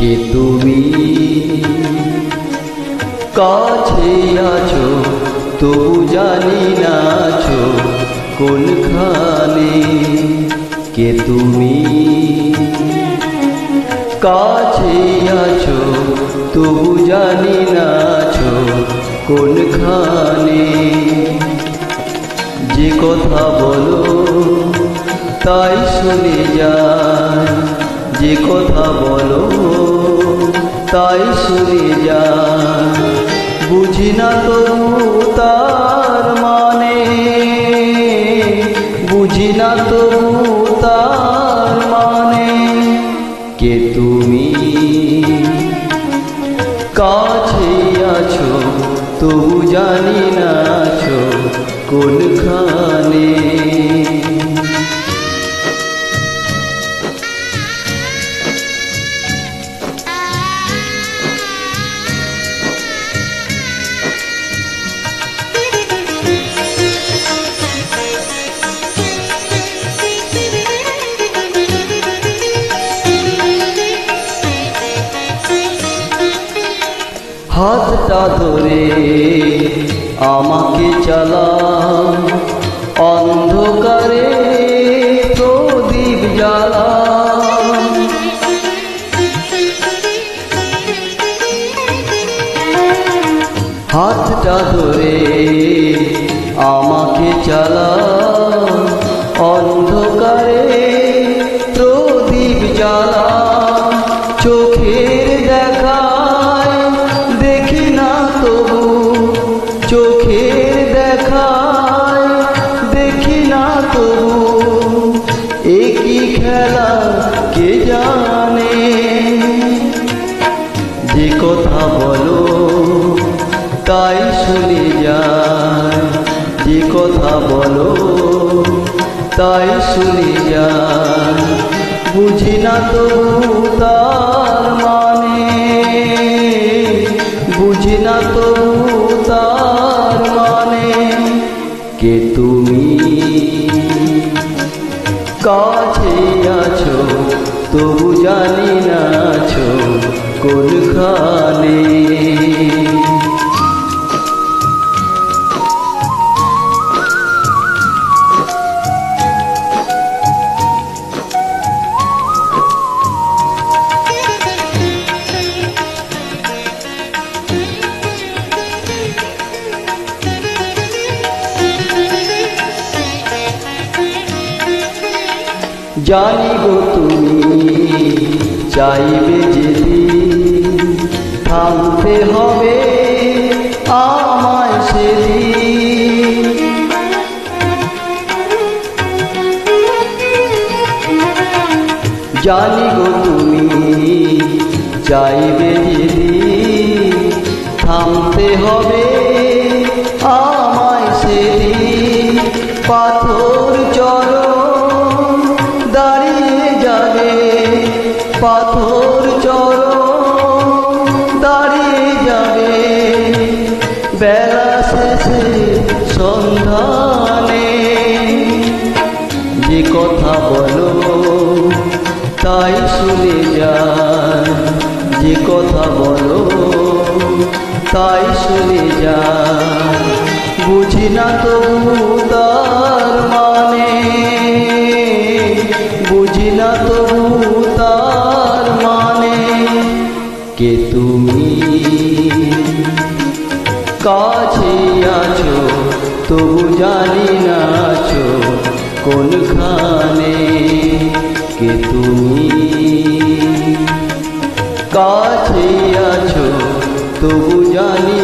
কে তুমি কাছে আছো তবু জানি না আছো কোনখানে। কে তুমি কাছে আছো তবু জানি না আছো কোনখানে। যে কথা বলো তাই শুনে যায়, যে কথা বলো তাই শুনে যায়। বুঝি না তবু তার মানে, বুঝি না তবু তার মানে। কে তুমি কাছে আছো তবু জানি না আছো কোনখানে। হাতটা ধরে আমাকে চালাও, অন্ধকারে প্রদীপ জ্বালাও। হাতটা ধরে আমাকে চালাও, অন্ধকারে প্রদীপ জ্বালাও। চোখের দেখায় দেখি না তবু, চোখের দেখায় দেখি না তবু। একই খেলা কে জানে। যে কথা বলো তাই শুনে যায়, যে কথা বলো তাই শুনে যায়। বুঝি না তবু তার মানে, বুঝি না তবু তার মানে। কে তুমি কাছে আছো তবু জানি না আছো কোনখানে। জানি গো তুমি চাইবে যেদিন, থামতে হবে আমায় সেদিন। জানি গো তুমি চাইবে যেদিন, থামতে হবে আমায় সেদিন। পাথর চরণ দাঁড়িয়ে যাবে, পাথর চরণ দাঁড়িয়ে যাবে। বেলা শেষে সন্ধানে। যে কথা বলো তাই শুনে যায়, যে কথা বলো তাই শুনে যায়। বুঝি না তবু তার মানে, বুঝি না তবু তার মানে। কে তুমি কাছে আছো তবু জানি না আছো কোনখানে। কে তুমি কাছে আছো তবু জানি